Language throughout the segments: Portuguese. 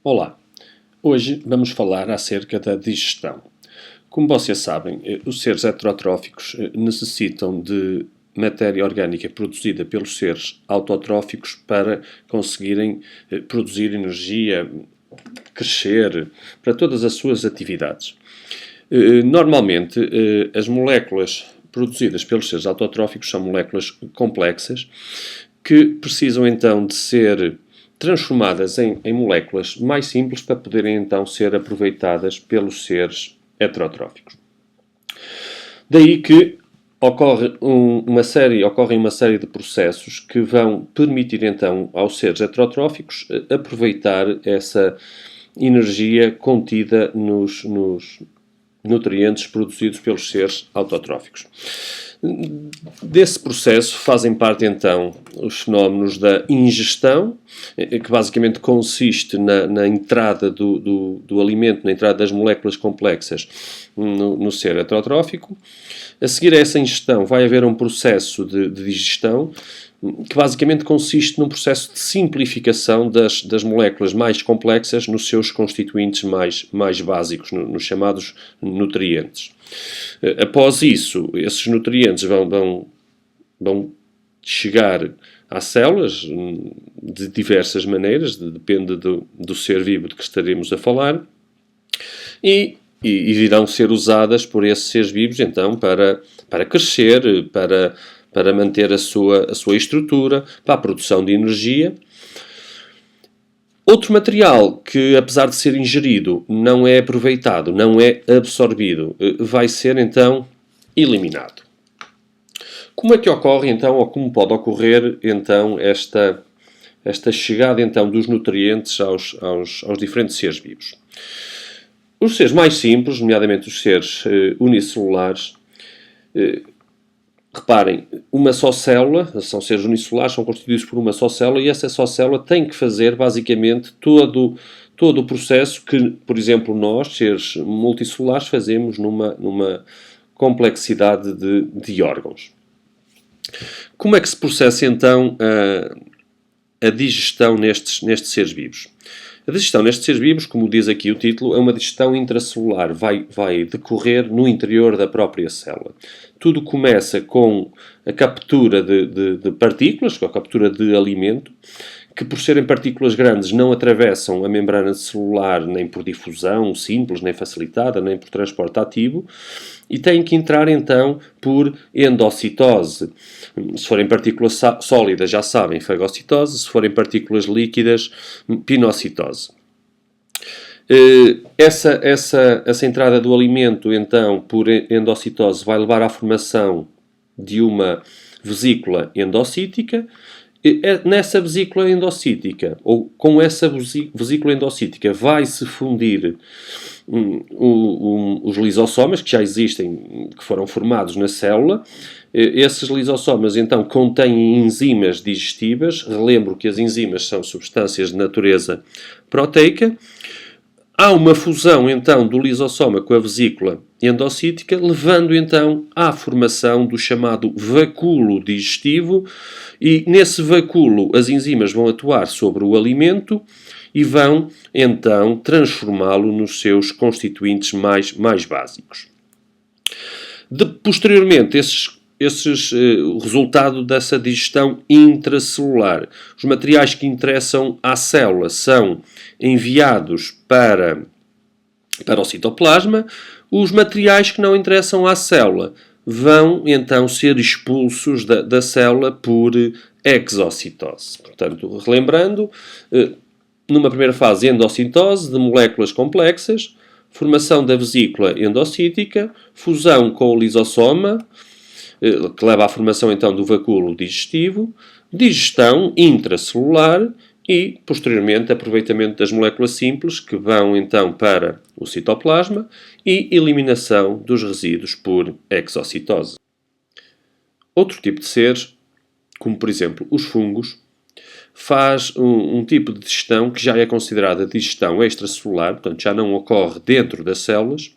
Olá, hoje vamos falar acerca da digestão. Como vocês sabem, os seres heterotróficos necessitam de matéria orgânica produzida pelos seres autotróficos para conseguirem produzir energia, crescer, para todas as suas atividades. Normalmente, as moléculas produzidas pelos seres autotróficos são moléculas complexas que precisam então de ser transformadas em moléculas mais simples para poderem então ser aproveitadas pelos seres heterotróficos. Daí que ocorre uma série de processos que vão permitir então aos seres heterotróficos aproveitar essa energia contida nos nutrientes produzidos pelos seres autotróficos. Desse processo fazem parte, então, os fenómenos da ingestão, que basicamente consiste na entrada do alimento, na entrada das moléculas complexas no ser heterotrófico. A seguir a essa ingestão vai haver um processo de digestão, que basicamente consiste num processo de simplificação das moléculas mais complexas nos seus constituintes mais básicos, nos chamados nutrientes. Após isso, esses nutrientes vão chegar às células de diversas maneiras, depende do ser vivo de que estaremos a falar, e irão ser usadas por esses seres vivos, então, para crescer, para manter a sua estrutura, para a produção de energia. Outro material que, apesar de ser ingerido, não é aproveitado, não é absorvido, vai ser, então, eliminado. Como é que ocorre, então, ou como pode ocorrer, então, esta chegada, então, dos nutrientes aos diferentes seres vivos? Os seres mais simples, nomeadamente os seres unicelulares, reparem, uma só célula, são seres unicelulares, são constituídos por uma só célula, e essa só célula tem que fazer, basicamente, todo o processo que, por exemplo, nós, seres multicelulares, fazemos numa complexidade de órgãos. Como é que se processa, então, a digestão nestes seres vivos? A digestão nestes seres vivos, como diz aqui o título, é uma digestão intracelular, vai decorrer no interior da própria célula. Tudo começa com a captura de partículas, com a captura de alimento, que por serem partículas grandes não atravessam a membrana celular nem por difusão simples, nem facilitada, nem por transporte ativo, e têm que entrar então por endocitose. Se forem partículas sólidas, já sabem, fagocitose; se forem partículas líquidas, pinocitose. Essa entrada do alimento, então, por endocitose, vai levar à formação de uma vesícula endocítica. Nessa vesícula endocítica, ou com essa vesícula endocítica, vai-se fundir os lisossomas, que já existem, que foram formados na célula. Esses lisossomas, então, contêm enzimas digestivas. Relembro que as enzimas são substâncias de natureza proteica. Há uma fusão, então, do lisossoma com a vesícula endocítica, levando, então, à formação do chamado vacúolo digestivo, e nesse vacúolo as enzimas vão atuar sobre o alimento e vão, então, transformá-lo nos seus constituintes mais básicos. Posteriormente, o resultado dessa digestão intracelular. Os materiais que interessam à célula são enviados para o citoplasma. Os materiais que não interessam à célula vão, então, ser expulsos da célula por exocitose. Portanto, relembrando, numa primeira fase, endocitose de moléculas complexas, formação da vesícula endocítica, fusão com o lisossoma, que leva à formação, então, do vacúolo digestivo, digestão intracelular e, posteriormente, aproveitamento das moléculas simples, que vão, então, para o citoplasma, e eliminação dos resíduos por exocitose. Outro tipo de seres, como, por exemplo, os fungos, faz um tipo de digestão que já é considerada digestão extracelular, portanto, já não ocorre dentro das células,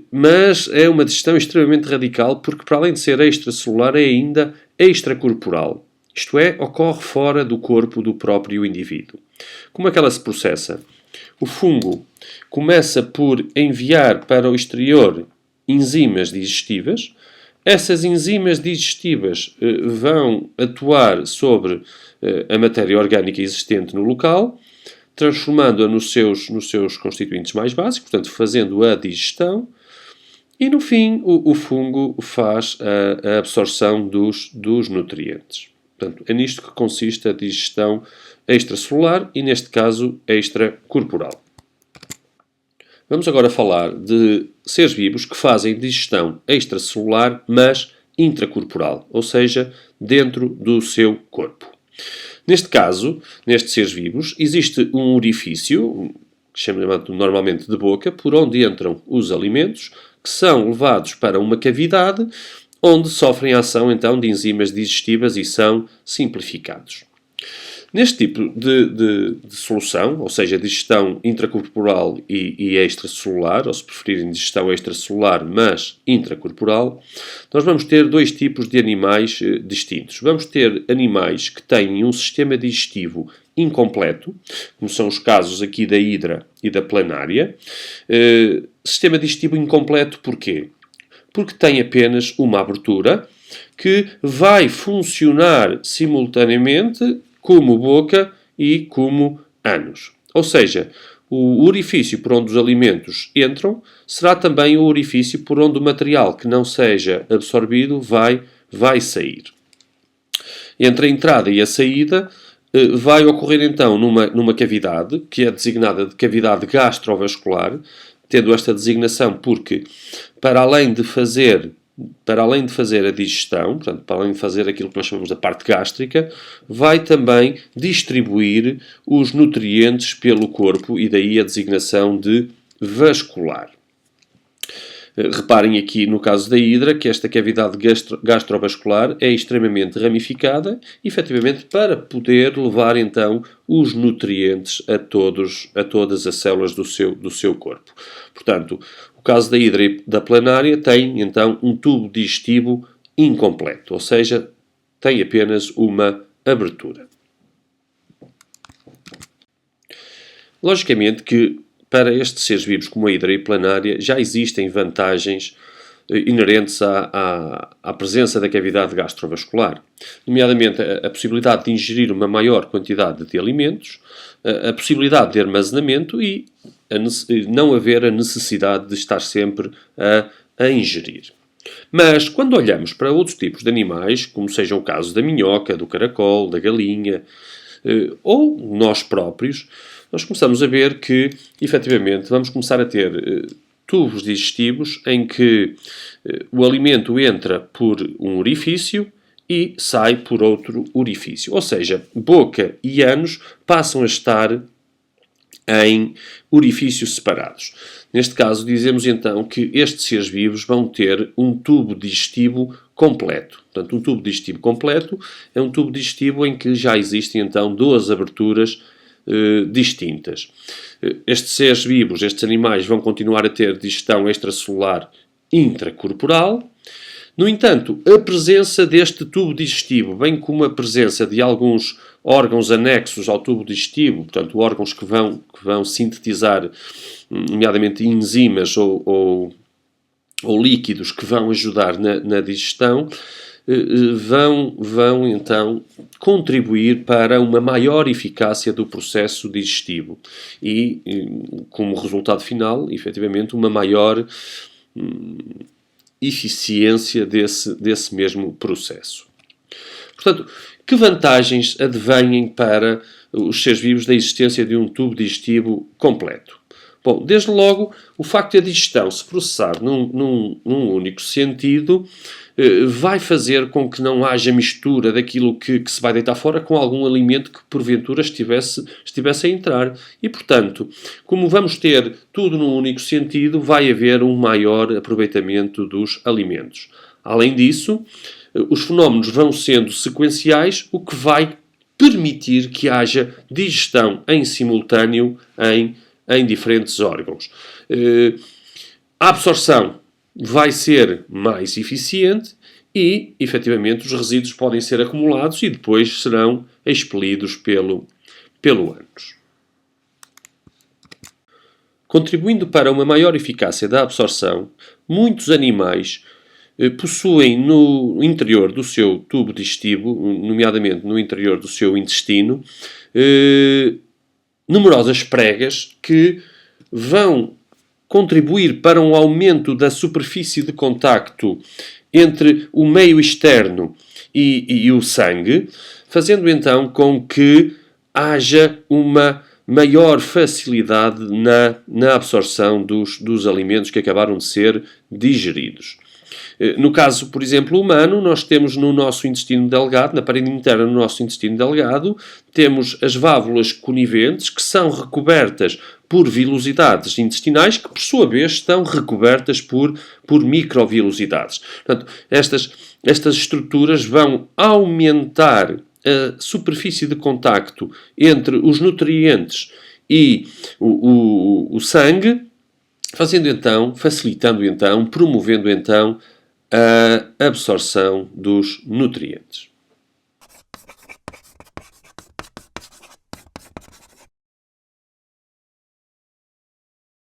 mas é uma digestão extremamente radical, porque para além de ser extracelular é ainda extracorporal. isto é, ocorre fora do corpo do próprio indivíduo. Como é que ela se processa? O fungo começa por enviar para o exterior enzimas digestivas. Essas enzimas digestivas vão atuar sobre a matéria orgânica existente no local, transformando-a nos seus constituintes mais básicos, portanto, fazendo a digestão, e no fim o fungo faz a absorção dos nutrientes. Portanto, é nisto que consiste a digestão extracelular e, neste caso, extracorporal. Vamos agora falar de seres vivos que fazem digestão extracelular, mas intracorporal, ou seja, dentro do seu corpo. Neste caso, nestes seres vivos, existe um orifício, chamado normalmente de boca, por onde entram os alimentos, que são levados para uma cavidade, onde sofrem a ação então de enzimas digestivas e são simplificados. Neste tipo de solução, ou seja, digestão intracorporal e extracelular, ou se preferirem digestão extracelular, mas intracorporal, nós vamos ter dois tipos de animais distintos. Vamos ter animais que têm um sistema digestivo incompleto, como são os casos aqui da hidra e da planária. Sistema digestivo incompleto porquê? Porque tem apenas uma abertura que vai funcionar simultaneamente como boca e como ânus. Ou seja, o orifício por onde os alimentos entram será também o orifício por onde o material que não seja absorvido vai sair. Entre a entrada e a saída vai ocorrer então numa cavidade, que é designada de cavidade gastrovascular, tendo esta designação porque, para além de fazer a digestão, portanto, para além de fazer aquilo que nós chamamos da parte gástrica, vai também distribuir os nutrientes pelo corpo e daí a designação de vascular. Reparem aqui no caso da hidra que esta cavidade gastrovascular é extremamente ramificada, efetivamente para poder levar então os nutrientes a todas as células do seu corpo. Portanto, o caso da hidra e da planária tem então um tubo digestivo incompleto, ou seja, tem apenas uma abertura. Logicamente que para estes seres vivos como a hidra e a planária já existem vantagens inerentes à presença da cavidade gastrovascular, nomeadamente a possibilidade de ingerir uma maior quantidade de alimentos, a possibilidade de armazenamento e não haver a necessidade de estar sempre a ingerir. Mas, quando olhamos para outros tipos de animais, como seja o caso da minhoca, do caracol, da galinha, ou nós próprios, nós começamos a ver que, efetivamente, vamos começar a ter tubos digestivos em que o alimento entra por um orifício e sai por outro orifício. Ou seja, boca e ânus passam a estar em orifícios separados. Neste caso, dizemos então que estes seres vivos vão ter um tubo digestivo completo. Portanto, um tubo digestivo completo é um tubo digestivo em que já existem então duas aberturas distintas. Estes seres vivos, estes animais, vão continuar a ter digestão extracelular intracorporal. No entanto, a presença deste tubo digestivo, bem como a presença de alguns órgãos anexos ao tubo digestivo, portanto, órgãos que vão sintetizar, nomeadamente enzimas ou líquidos que vão ajudar na digestão, vão então contribuir para uma maior eficácia do processo digestivo e, como resultado final, efetivamente, uma maior eficiência desse mesmo processo. Portanto, que vantagens advêm para os seres vivos da existência de um tubo digestivo completo? Bom, desde logo, o facto de a digestão se processar num único sentido vai fazer com que não haja mistura daquilo que se vai deitar fora com algum alimento que porventura estivesse a entrar. E, portanto, como vamos ter tudo num único sentido, vai haver um maior aproveitamento dos alimentos. Além disso, os fenómenos vão sendo sequenciais, o que vai permitir que haja digestão em simultâneo em diferentes órgãos. A absorção vai ser mais eficiente e, efetivamente, os resíduos podem ser acumulados e depois serão expelidos pelo ânus. Contribuindo para uma maior eficácia da absorção, muitos animais possuem no interior do seu tubo digestivo, nomeadamente no interior do seu intestino, numerosas pregas que vão contribuir para um aumento da superfície de contacto entre o meio externo e o sangue, fazendo então com que haja uma maior facilidade na absorção dos alimentos que acabaram de ser digeridos. No caso, por exemplo, humano, nós temos no nosso intestino delgado, na parede interna do nosso intestino delgado, temos as válvulas coniventes que são recobertas por vilosidades intestinais que, por sua vez, estão recobertas por microvilosidades. Portanto, estas estruturas vão aumentar a superfície de contacto entre os nutrientes e o sangue, facilitando então, promovendo então a absorção dos nutrientes.